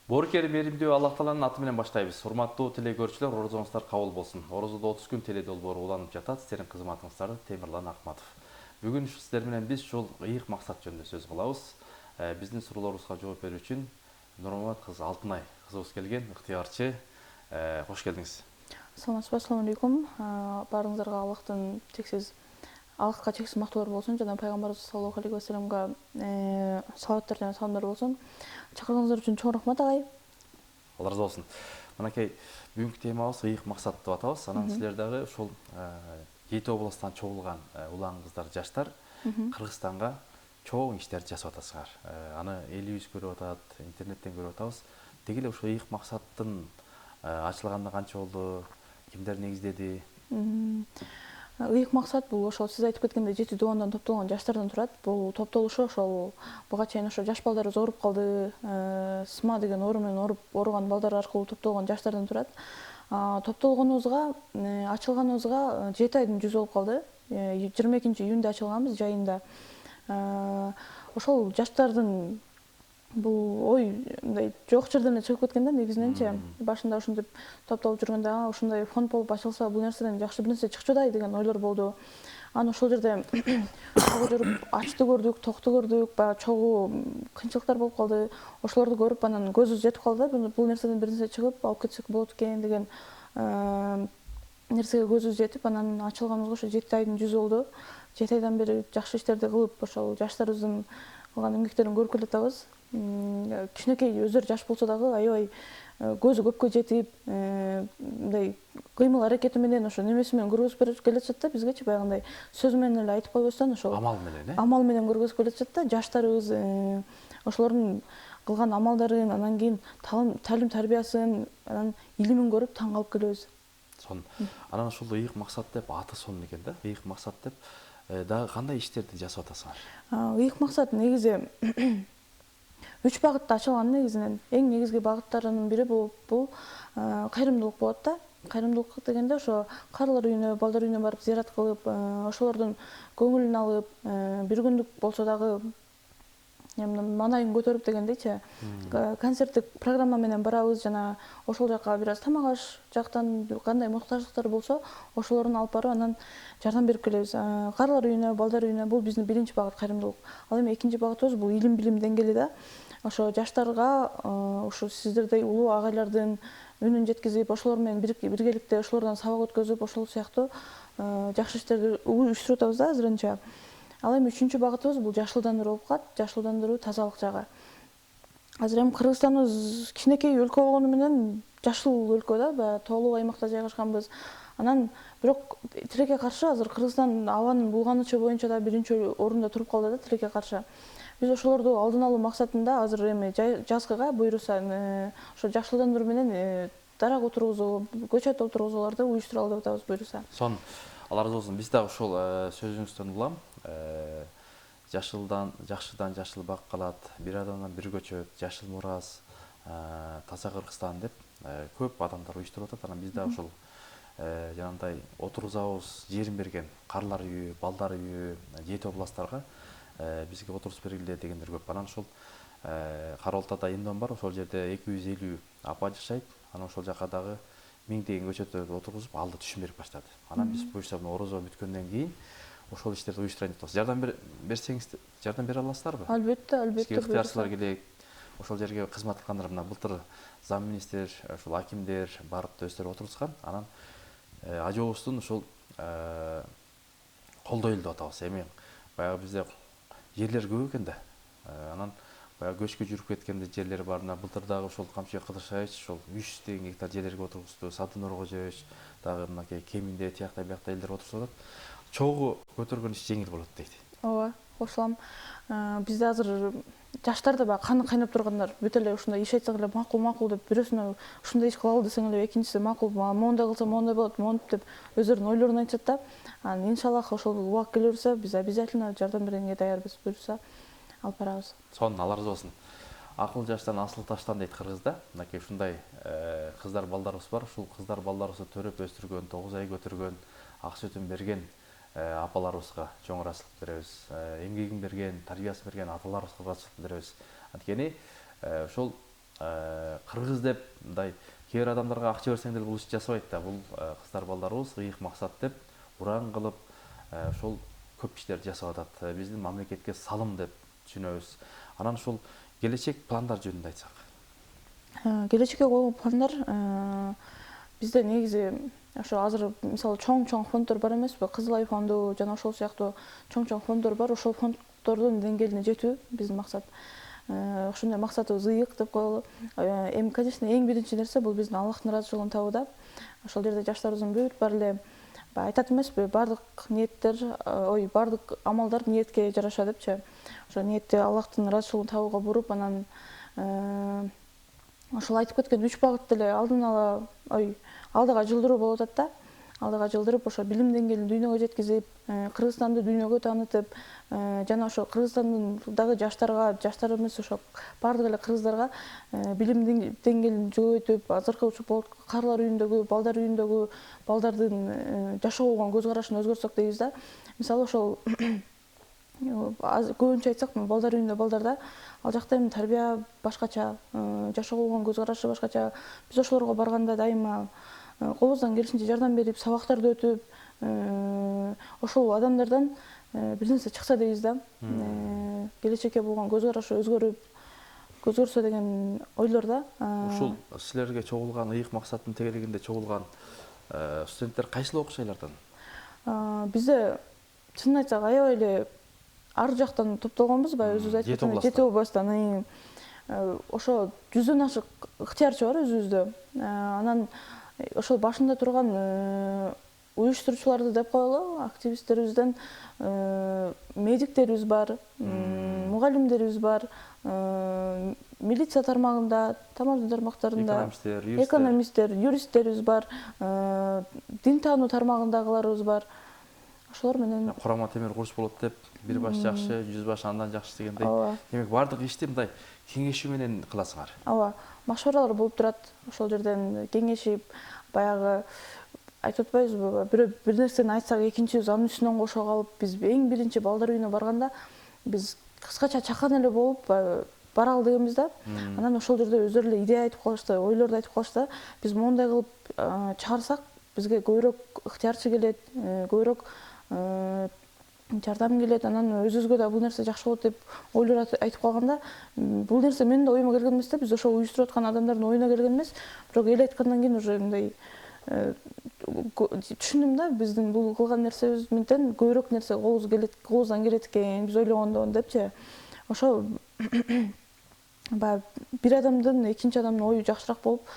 Боркер беримдүү Аллах Тааланын аты менен баштайбыз. Урматтуу телекөрүүчүлөр, орозоңуздар кабыл болсун. Орозодо 30 күн теле долбоору уланып жатат. Сиздердин кызматыңыздарда Темирлан Акматов. Бүгүн сиздер менен биз ушул ыйык максат жөнүндө сөз кылабыз. Биздин суроолорубузга жооп берүү үчүн Нурмамат кызы Алтынай кызыбыз келген, ыктыярчы. Кош келдиңиз. Саламатсызбы, ассаламу алейкум. Баарыңыздарга Аллахка чексиз мактоолор болсун жана пайгамбарыбыз саллаллаху алейхи вассаламга салаваттар жана саламдар болсун. Чакырганыңыздар үчүн чоң рахмат, агай. Алла разы болсун. Мынакей бүгүнкү темабыз ыйык максат деп атабыз. Анан силер дагы ушул 7 областтан чогулган улан кыздар, жаштар Кыргызстанга чоң иштерди жасап атасыңар. Аны элибиз көрүп атат, интернеттен көрүп атабыз. Деги эле ушул ыйык максаттын ачылганына канча болду, кимдер негиздеди? Ыйык максат бул ошол сиз айтып кеткендей 7 дубандан топтолгон жаштардан турат. Бул топтолушу ошол буга чейин ошо жаш балдарыбыз ооруп калды, СМА деген оору менен ооруган балдар аркылуу топтолгон жаштардан турат. Топтолгонубузга, ачылганыбызга 7 айдын жүзү болуп калды. 22-июнда ачылганбыз, жайында. Ошол жаштардын бул ой мындай жок жерден эле чыгып кеткен да, негизиненчи. Башында ушинтип топтолуп жүргөндө, ушундай фонд болуп ачылса, бул нерседен жакшы бир нерсе чыкчудай деген ойлор болду. Аны ошол жерде чогуу жүрүп ачты көрдүк, токту көрдүк, баягы чогуу кыйынчылыктар болуп калды. Ошолорду көрүп анан көзүбүз жетип калды да, бул нерседен бир нерсе чыгып алып кетсек болот экен деген нерсеге көзүбүз жетип, анан ачылганыбызга ошо 7 айдын жүзү болду. 7 айдан бери жакшы иштерди кылып, ошол жаштарыбыздын кылган эмгектерин көрүп келатабыз. Кичинекей өздөрү жаш болсо дагы аябай көзү көпкө жетип, мындай кыймыл аракети менен ошо немеси менен көргөзүп берип келатышат да, бизгечи баягындай сөзү менен эле айтып койбостон ошол амал менен көргөзүп келатышат да, жаштарыбыз ошолордун кылган амалдарын, анан кийин талим тарбиясын, анан илимин көрүп таң калып келебиз. Анан ушул ыйык максат деп аты сонун экен да, ыйык максат деп дагы кандай иштерди жасап атасыңар? Ыйык максат негизи 3 багытта ачылган негизинен. Эң негизги багыттарынын бири бул кайрымдуулук болот да. Кайрымдуулук дегенде ошо карылар үйүнө, балдар үйүнө барып зыярат кылып, ошолордун көңүлүн алып, бир күндүк болсо дагы маанайын көтөрүп дегендейчи, концерттик программа менен барабыз, жана ошол жака бир аз тамак аш жактан кандай муктаждыктар болсо, ошолорун алып барып анан жардам берип келебиз. Карылар үйүнө, балдар үйүнө бул биздин биринчи багыт кайрымдуулук. Ал эми экинчи багытыбыз бул илим билим деңгээли да. Ошо жаштарга ушу сиздердей улуу агайлардын үнүн жеткизип, ошолор менен биргеликте ошолордон сабак өткөзүп, ошол сыяктуу жакшы иштерди уюштуруп атабыз да азырынча. Ал эми үчүнчү багытыбыз бул жашылдандыруу болуп калат, жашылдандыруу, тазалык жагы. Азыр эми Кыргызстаныбыз кичинекей өлкө болгону менен жашыл өлкө да, баягы тоолуу аймакта жайгашканбыз. Анан бирок тилекке каршы азыр Кыргызстан абанын булганычы боюнча да биринчи орунда туруп калды да, тилекке каршы. Биз ошолорду алдын алуу максатында азыр эми жазгыга буйруса ошо жашылдандыруу менен дарак отургузуу, көчөт отургузууларды уюштуралы деп атабыз буйруса. Алла разы болсун. Биз дагы ошол сөзүңүздөн улам. Жакшыдан жашыл бак калат, бир адамдан бир көчөт, жашыл мурас, таза Кыргызстан деп көп адамдар уюштуруп атат. Анан биз дагы ошол жанагындай отургузабыз, жерин берген карлар үйү, балдар үйү, 7 областтарга бизге отургузуп бергиле дегендер көп. Анан ошол Кара Алтада Индон бар, ошол жерде 250 апа жашайт. Анан ошол жака дагы миңдеген көчөттөрдү отургузуп, алды түшүн берип баштады. Анан биз буюрса орозо бүткөндөн кийин ошол иштерди уюштурайын деп атабыз. Жардам берсеңиз, жардам бере аласыздарбы? Албетте, албетте. Бизге ыктыярчылар келек, ошол жерге кызмат кылгандар мына былтыр зам министр, ошол акимдер барып өздөрү отургузган. Анан ажообуздун ошол колдойлу деп атабыз. Эми баягы бизде жерлер көп экен да. Анан баягы көчкү жүрүп кеткенде жерлер бар. Мына былтыр дагы ошол Камчы Кыдыршаевич ошол 300 гектар жерлерге отургузду. Садынор Кожоевич дагы мынакей кеминде тиякта биякта элдер отурсуп атат. Чогуу көтөргөн иш жеңил болот дейт. Ооба, кошулам. Бизде азыр жаштар да баягы каны кайнап тургандар бүт эле ушундай иш айтсак эле макул деп, бирөөсүнө ушундай иш кылалы десең эле экинчиси макул, моундай кылса моундай болот, монтип деп өздөрүнүн ойлорун айтышат да. Анан иншаллах ошол убак келе берсе, биз обязательно жардам бергенге даярбыз, буюрса алып барабыз. Алла разы болсун. Акыл жаштан асыл таштан дейт кыргызда. Мынакей ушундай кыздар балдарыбыз бар. Ушул кыздар балдарыбызды төрөп өстүргөн, 9 ай көтөргөн, ак сүтүн берген апаларыбызга чоң ыраазычылык беребиз. Эмгегин берген, тарбиясын берген аталарыбызга ыраазычылык беребиз. Анткени ошол кыргыз деп мындай кээ бир адамдарга акча берсең деле бул ишти жасабайт да. Бул кыздар балдарыбыз ыйык максат деп уран кылып ошол көп иштерди жасап атат. Биздин мамлекетке салым деп түшүнөбүз. Анан ушул келечек пландар жөнүндө айтсак. Келечекке койгон пландар бизде негизи ошо азыр мисалы чоң фонддор бар эмеспи? Кызыл Ай фонду жана ошол сыяктуу чоң фонддор бар. Ошол фонддордун деңгээлине жетүү биздин максат. Ошондой максатыбыз ыйык деп коелу. Эми, конечно, эң биринчи нерсе бул биздин Аллахтын ыраазычылыгын табуу да. Ошол жерде жаштарыбыздын бүт баары эле айтат эмеспи? Баардык ниеттер, баардык амалдар ниетке жараша депчи. Ошо ниетти Аллахтын ыраазычылыгын табууга буруп, анан ошол айтып кеткен 3 багыт деле алдын ала алдыга жылдыруу болуп атат да. Алдыга жылдырып, ошо билим деңгээлин дүйнөгө жеткизип, Кыргызстанды дүйнөгө таанытып, жана ошо Кыргызстандын дагы жаштарыбыз ошо баардык эле кыргыздарга билим деңгээлин жөгөйтүп, азыркы карылар үйүндөгү, балдар үйүндөгү балдардын жашоого болгон көз карашын өзгөртсөк дейбиз да. Мисалы ошол көбүнчө айтсак, балдар үйүндө балдарда ал жакта эми тарбия башкача, жашоого болгон көз карашы башкача. Биз ошолорго барганда дайыма колубуздан келишинче жардам берип, сабактарды өтүп, ошол адамдардан бир нерсе чыкса дейбиз да. Келечекке болгон көз карашы өзгөрсө деген ойлор да. Ушул силерге чогулган ыйык максаттын тегерегинде чогулган студенттер кайсыл окуш айлардан? Бизде чынын айтсак аябай эле ар жактан топтолгонбуз, баягы өзүбүз айтып кеткендей, 7 областтан. Ошо 100дөн ашык ыктыярчы бар өзүбүздө. Анан ошол башында турган уюштуруучуларды деп коелу, активисттерибизден медиктерибиз бар, мугалимдерибиз бар, милиция тармагында, таможня тармактарында, экономисттер, юристтерибиз бар, дин таануу тармагындагыларыбыз бар. Ошолор менен Курама темир курч болот деп, бир баш жакшы, 100 баш андан жакшы дегендей. Демек баардык ишти мындай кеңешүү менен кыласыңар. Ооба, машваралар болуп турат. Ошол жерден кеңешип, баягы айтып атпайбызбы, бир нерсени айтсак, экинчибиз анын үстүнөн кошо калып, биз эң биринчи балдар үйүнө барганда биз кыскача чакан эле болуп баралы дегенбиз да. Анан ошол жерде өздөрү эле идея айтып калышты, ойлорду айтып калышты. Биз моундай кылып чыгарсак, бизге көбүрөөк ыктыярчы келет, көбүрөөк жардам келет, анан өзүбүзгө да бул нерсе жакшы болот деп ойлор айтып калганда, бул нерсе менин да оюма келген эмес да, биз ошо уюштуруп аткан адамдардын оюна келген эмес. Бирок эл айткандан кийин уже мындай түшүндүм да, биздин бул кылган нерсебиз менен көбүрөөк нерсе колубуздан келет экен, биз ойлогондон депчи. Ошо баягы бир адамдын, экинчи адамдын ою жакшыраак болуп,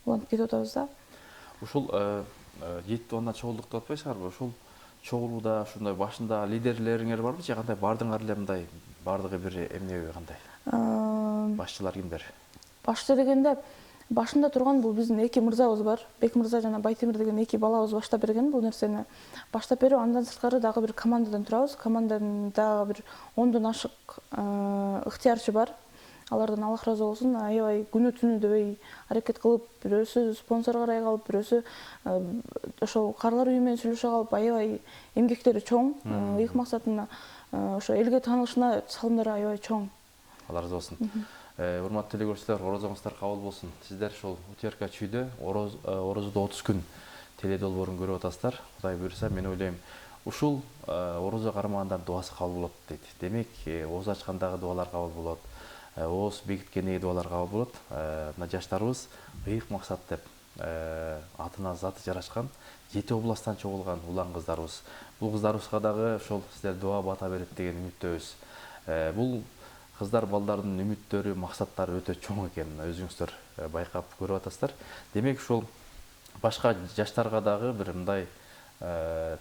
уланып кетип атабыз да. Ушул 7 тонна чогулдук деп атпайсыңарбы? Ушул чогулууда ушундай башында лидерлериңер барбы же кандай бардыңар эле мындай бардыгы бир эмнеби кандай? Башчылар кимдер? Башчы дегенде башында турган бул биздин 2 мырзабыз бар. Бек мырза жана Байтемир деген 2 балабыз баштап берген бул нерсени. Баштап берип, андан сырткары дагы бир командадан турабыз. Командадан дагы бир 10дон ашык ыктыярчы бар. Алардан Аллах ыраазы болсун, аябай күнү түнү дебей аракет кылып, бирөөсү спонсор карай калып, бирөөсү ошол карылар үйү менен сүйлөшө калып, аябай эмгектери чоң. Ыйык максатына ошо элге таанылышына салымдары аябай чоң. Алла ыраазы болсун. Урматтуу теле көрүүчүлөр, орозоңуздар кабыл болсун. Сиздер ушул Утверка чүйдө орозодо 30 күн теле долбоорун көрүп атасыздар. Кудай буйрса, мен ойлойм, ушул орозо кармагандардын дуасы кабыл болот дейт. Демек, ооз ачкандагы дуалар кабыл болот. Ооз бекиткендеги дуалар кабыл болот. Мына жаштарыбыз ыйык максат деп атына заты жарашкан 7 областтан чогулган улан кыздарыбыз. Бул кыздарыбызга дагы ошол сиздер дуа бата берет деген үмүттөбүз. Бул кыздар балдардын үмүттөрү, максаттары өтө чоң экен, өзүңүздөр байкап көрүп атасыздар. Демек, ушул башка жаштарга дагы бир мындай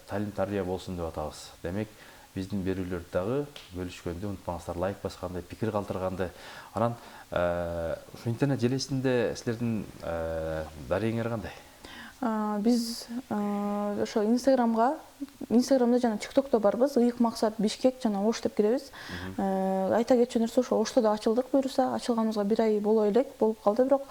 талим тарбия болсун деп атабыз. Демек, биздин берүүлөрдү дагы бөлүшкөндү унутпаңыздар, лайк басканды, пикир калтырганды. Анан ушу интернет желесинде силердин дарегиңер кандай? Биз ошо Инстаграмда жана ТикТокто барбыз. Ыйык максат Бишкек жана Ош деп киребиз. Айта кетчү нерсе, ошо Ошто да ачылдык буюрса, ачылганыбызга 1 ай болуп калды, бирок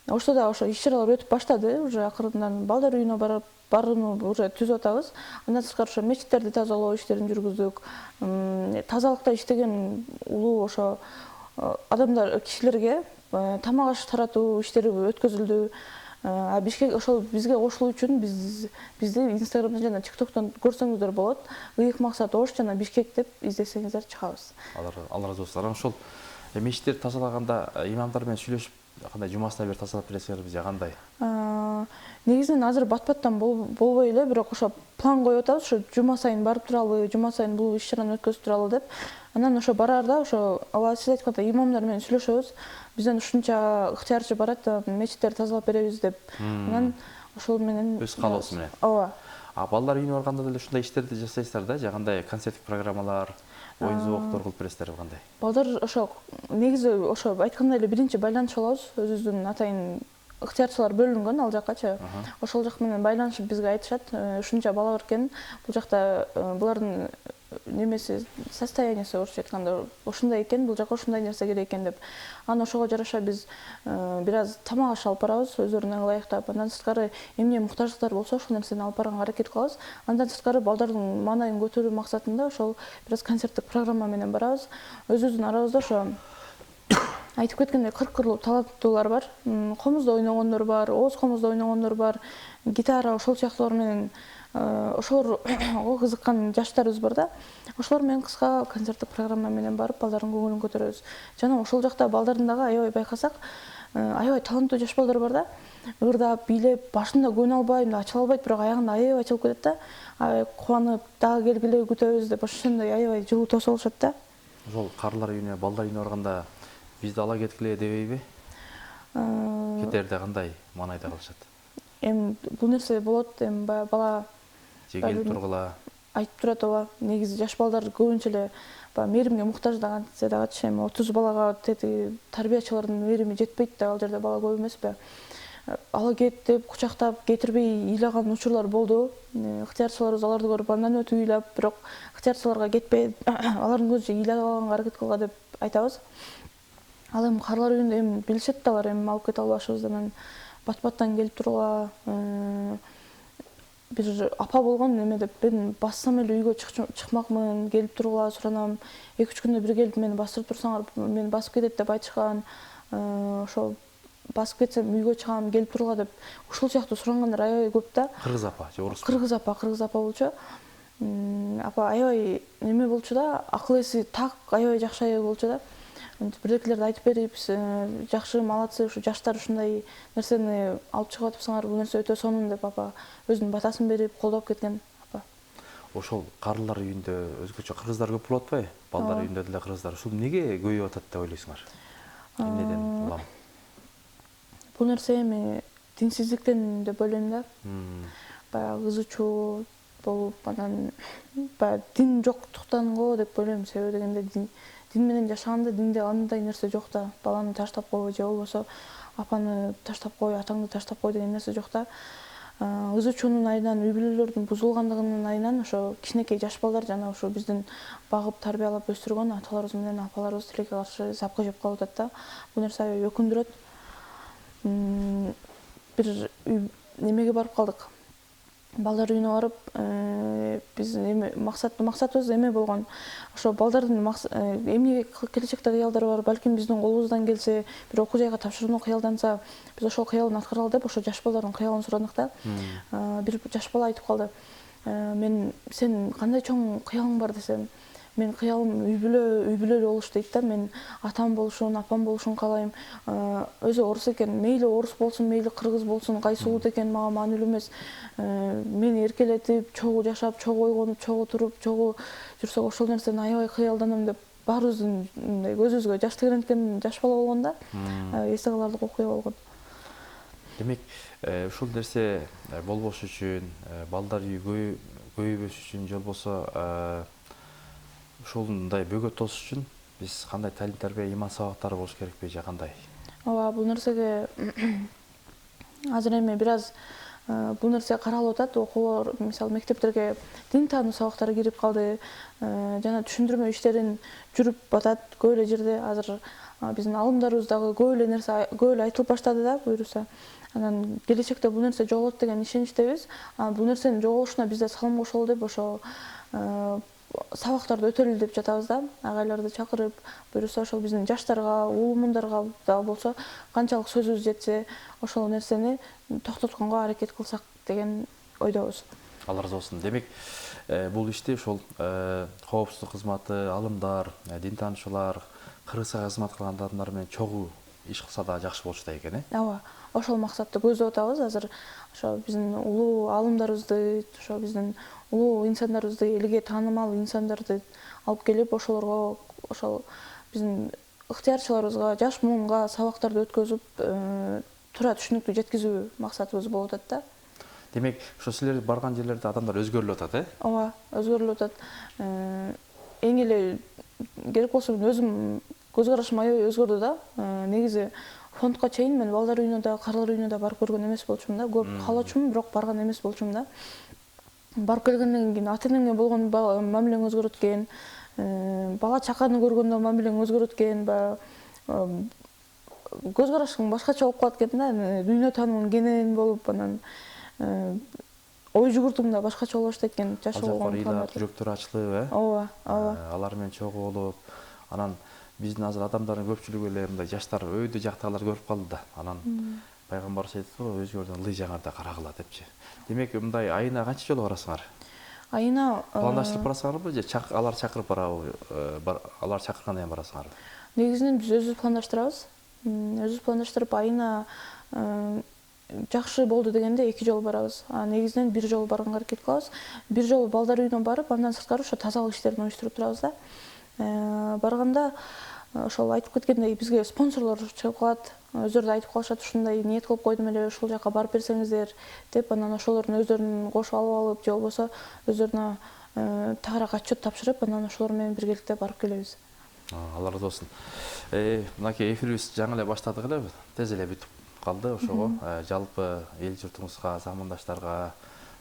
Ошто да ошо иш-чаралар өтүп баштады. Уже акырындан балдар үйүнө барууну уже түзүп атабыз. Андан сырткары ошо мечиттерди тазалоо иштерин жүргүздүк. Тазалыкта иштеген улуу ошо адамдар кишилерге тамак аш таратуу иштери өткөзүлдү. Бишкек ошол бизге кошулуу үчүн бизди Инстаграмдан жана ТикТоктон көрсөңүздөр болот. Ыйык максат Ош жана Бишкек деп издесеңиздер чыгабыз. Алла разы болсун. Анан ошол мечиттерди тазалаганда имамдар менен сүйлөшүп кандай жумасына бир тазалап бересиңерби же кандай? Негизинен азыр бат-баттан болбой эле, бирок ошо план коюп атабыз, ошо жума сайын барып туралы, жума сайын бул иш-чараны өткөзүп туралы деп. Анан ошо бараарда ошо сиз айткандай имамдар менен сүйлөшөбүз. Бизден ушунча ыктыярчы барат, мечиттерди тазалап беребиз деп. Анан ошол менен Өз каалоосу менен. Ооба. Балдар үйүнө барганда деле ушундай иштерди жасайсыздар да, же кандай концерттик программалар, оюн зообуктор кылып бересиздерби кандай? Балдар ошо негизи ошо айткандай эле биринчи байланышып алабыз. Өзүбүздүн атайын ыктыярчылар бөлүнгөн ал жаккачы. Ошол жак менен байланышып бизге айтышат, ушунча бала бар экен, бул жакта булардын немеси состояниясы орусча айтканда ушундай экен, бул жака ушундай нерсе керек экен деп. Анан ошого жараша биз бир аз тамак аш алып барабыз, өздөрүнө ылайыктап. Андан сырткары эмне муктаждыктар болсо ошол нерсени алып барганга аракет кылабыз. Андан сырткары балдардын маанайын көтөрүү максатында ошол бир аз концерттик программа менен барабыз. Өзүбүздүн арабызда ошо айтып кеткендей 40 кырлуу таланттуулар бар. Комузда ойногондор бар, ооз комузда ойногондор бар, гитара ошол сыяктуулар менен ошолорго кызыккан жаштарыбыз бар да. Ошолор менен кыска концерттик программа менен барып балдардын көңүлүн көтөрөбүз. Жана ошол жакта балдардын дагы аябай байкасак, аябай таланттуу жаш балдар бар да. Ырдап, бийлеп, башында көнө албайм да, ачыла албайт, бирок аягында аябай ачылып кетет да. Кубанып, дагы келгиле күтөбүз деп ошондой аябай жылуу тосуп алышат да. Ошол карлар үйүнө, балдар үйүнө барганда бизди ала кеткиле дебейби? Кетерде кандай маанайда калышат? Бул нерсе болот, бала Же келип тургула? Айтып турат, ооба. Негизи жаш балдар көбүнчө эле мээримге муктаж дагы дагычы, 30 балага тарбиячылардын мээрими жетпейт да, ал жерде бала көп эмеспи. Ала кет деп кучактап кетирбей ыйлаган учурлар болду. Ыктыярчыларыбыз аларды көрүп андан өтүп ыйлап, бирок ыктыярчыларга кетпей, алардын көзүнчө ыйлап алганга аракет кылга деп айтабыз. Ал карлар үйүндө билишет да алар алып кете албашыбызды. Бат-баттан келип тургула, бир апа болгон эме деп мен бассам эле үйгө чыкмакмын, келип тургула суранам. 2-3 күндө бир келип мени бастырып турсаңар, мени басып кетет деп айтышкан. Ошол басып кетсем үйгө чыгам, келип тургула деп ушул сыяктуу сурангандар аябай көп да. Кыргыз апа же орус? Кыргыз апа болчу. Апа аябай неме болчу да, акыл эси так аябай жакшы аябай болчу да. Бирдекелерди айтып берипиз, жакшы, молодцы, ушу жаштар ушундай нерсени алып чыгып атыпсыңар, бул нерсе өтө сонун деп апа өзүнүн батасын берип, колдоп кеткен апа. Ошол карлар үйүндө өзгөчө кыргыздар көп болуп атпайбы? Балдар үйүндө деле кыргыздар. Ушул эмнеге көбөйүп атат деп ойлойсуңар? Эмнеден улам? Бул нерсе динсиздиктен деп ойлойм да. Баягы ыз чуу болуп, анан дин жоктуктан го деп ойлойм. Себеби дегенде дин менен жашаганда динде андай нерсе жок да. Баланы таштап кой же болбосо апаны таштап кой, атаңды таштап кой деген нерсе жок да. Ыз чуунун айынан, үй бүлөлөрдүн бузулгандыгынын айынан ошо кичинекей жаш балдар жана ошо биздин багып тарбиялап өстүргөн аталарыбыз менен апаларыбыз тилекке каршы запка жеп калып атат да. Бул нерсе аябай өкүндүрөт. Бир немеге барып калдык. Балдар үйүнө барып, биздин максатыбыз эме болгон. Ошо балдардын эмне келечекте кыялдары бар, балким биздин колубуздан келсе, бир окуу жайга тапшырууну кыялданса, биз ошол кыялын аткаралы деп ошо жаш балдардын кыялын сурадык да. Бир жаш бала айтып калды. Сен кандай чоң кыялың бар десем, мен кыялым үй бүлөлүү болуш дейт да. Мен атам болушун, апам болушун каалайм. Өзү орус экен, мейли орус болсун, мейли кыргыз болсун, кайсы улут экен мага маанилүү эмес. Мени эркелетип, чогуу жашап, чогуу ойгонуп, чогуу туруп, чогуу жүрсөк ошол нерсени аябай кыялданам деп баарыбыздын көзүбүзгө жаш тегеренткен жаш бала болгон да. Эсте каларлык окуя болгон. Демек, ушул нерсе болбош үчүн, балдар үйү көбөйбөш үчүн, же болбосо ушундай бөгөт тосуш үчүн биз кандай талим тарбия, иман сабактары болуш керекпи же кандай? Ооба, бул нерсеге азыр бир аз бул нерсе каралып атат. Окуулар, мисалы мектептерге дин таануу сабактары кирип калды. Жана түшүндүрмө иштерин жүрүп атат көп эле жерде. Азыр биздин алымдарыбыз дагы көп эле айтылып баштады да, буюрса. Анан келечекте бул нерсе жоголот деген ишеничтебиз. Бул нерсенин жоголушуна биз да салым кошолу деп ошо сабактарды өтөлү деп жатабыз да, агайларды чакырып, буюрса ошол биздин жаштарга, улумундарга да болсо канчалык сөзүбүз жетсе, ошол нерсени токтотконго аракет кылсак деген ойдобуз. Алла разы болсун. Демек, бул ишти ошол коопсуздук кызматы, алымдар, дин таануучулар, кыргызга кызмат кылган адамдар менен чогуу иш кылса да жакшы болчу да экен, Ооба, ошол максатты көздөп атабыз. Азыр ошо биздин улуу алымдарыбызды, ошо биздин улуу инсандарыбызды, элге таанымал инсандарды алып келип, ошолорго ошол биздин ыктыярчыларыбызга, жаш муунга сабактарды өткөзүп, туура түшүнүктүү жеткизүү максатыбыз болуп атат да. Демек, ошо силер барган жерлерде адамдар өзгөрүлүп атат, Ооба, өзгөрүлүп атат. Эң эле керек болсо мен өзүм көз карашым аябай өзгөрдү да. Негизи фондко чейин мен балдар үйүнө да, карлар үйүнө да барып көргөн эмес болчумун да. Көп каалоочумун, бирок барган эмес болчумун да. Барып келгенден кийин ата энеңе болгон мамилең өзгөрөт экен, бала чаканы көргөндө мамилең өзгөрөт экен, көз карашың башкача болуп калат экен да. Дүйнө таанымың кенен болуп, анан ой жүгүртүң да башкача боло баштайт экен жаш болгон ыйлап, жүрөктөр ачылып, Ооба, ооба. алар менен чогуу болуп, анан биздин азыр адамдардын көпчүлүгү эле мындай жаштар өйдө жактагылар көрүп калды да. Анан пайгамбарыбыз айтат го, өзгөрдөн ылый жагарды карагыла депчи. Демек, мындай айына канча жолу барасыңар? Айына Пландаштырып барасыңарбы же алар чакырып барабы? Алар чакыргандан кийин барасыңарбы? негизинен биз өзүбүз пландаштырабыз. Өзүбүз пландаштырып айына жакшы болду дегенде 2 жолу барабыз. Негизинен 1 жолу барганга аракет кылабыз. 1 жолу балдар үйүнө барып, андан сырткары ошо тазалык иштерин уюштуруп турабыз да. Барганда ошол айтып кеткендей бизге спонсорлор чыгып калат. Өздөрү да айтып калышат, ушундай ниет кылып койдум эле, ушул жака барып берсеңиздер деп, анан ошолордун өздөрүн кошуп алып, же болбосо өздөрүнө тагыраак отчет тапшырып, анан ошолор менен биргеликте барып келебиз. Алла разы болсун. Мынакей эфирибиз жаңы эле баштадык эле, тез эле бүтүп калды. Ошого жалпы эл журтуңузга, замандаштарга,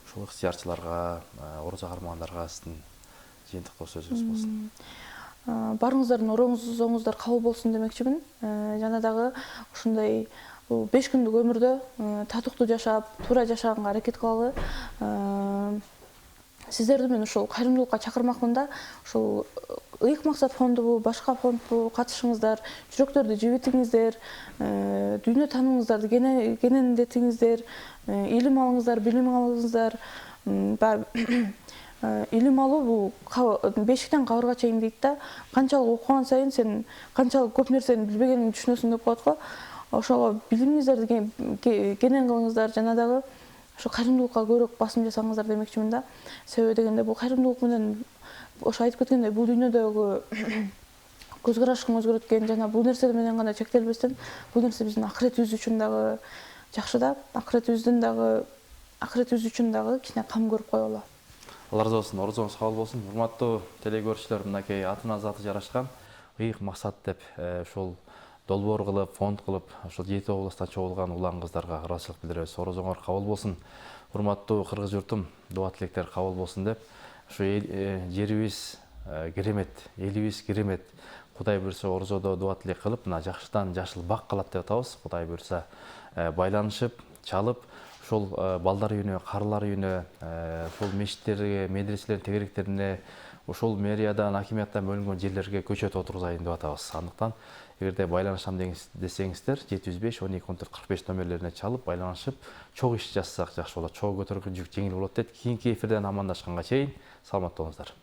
ушул ыктыярчыларга, орозо кармагандарга сиздин жыйынтыктоо сөзүңүз болсун. Барыңыздардын орозоңуздар кабыл болсун демекчимин. Жана дагы ушундай 5 күндүк өмүрдө татыктуу жашап, туура жашаганга аракет кылалы. Сиздерди мен ушул кайрымдуулукка чакырмакмын да. Ушул ыйык максат фондубу, башка фондбу катышыңыздар, жүрөктөрдү жибитиңиздер, дүйнө таанымыңыздарды кенендетиңиздер, илим алыңыздар, билим алыңыздар. Илим алуу бул бешиктен кабырга чейин дейт да. Канчалык окуган сайын сен канчалык көп нерсени билбегениңди түшүнөсүң деп коет го. Ошого билимиңиздерди кенен кылыңыздар, жана дагы ошо кайрымдуулукка көбүрөөк басым жасаңыздар демекчимин да. Себеби дегенде бул кайрымдуулук менен ошо айтып кеткендей бул дүйнөдөгү көз карашың өзгөрөт экен, жана бул нерсе менен гана чектелбестен, бул нерсе биздин акыретибиз үчүн дагы жакшы да. Акыретибиз үчүн дагы кичине кам көрүп коелу. Алла разы болсун, орозоңуз кабыл болсун. Урматтуу телегөрүүчүлөр, мынакей атына заты жарашкан ыйык максат деп ушул долбоор кылып, фонд кылып, ошол 7 областан чогулган улан кыздарга ыраазычылык билдиребиз. Орозоңор кабыл болсун. Урматтуу кыргыз журтум, дуа тилектер кабыл болсун деп, ушу жерибиз керемет, элибиз керемет. Кудай буйрса орозодо дуа тилек кылып, мына жакшыдан жашыл бак калат деп атабыз. Кудай буйрса байланышып, чалып, ошол балдар үйүнө, карлар үйүнө, ошол мечиттерге, медреселердин тегеректерине, ошол мэриядан, акимияттан бөлүнгөн жерлерге көчөт отургузайын деп атабыз. Андыктан эгерде байланышам десеңиздер 75 12 14 45 номерлерине чалып байланышып чогуу иш жасасак жакшы болот. Чогуу көтөргөн жүк жеңил болот дейт. Кийинки эфирден амандашканга чейин саламатта болуңуздар.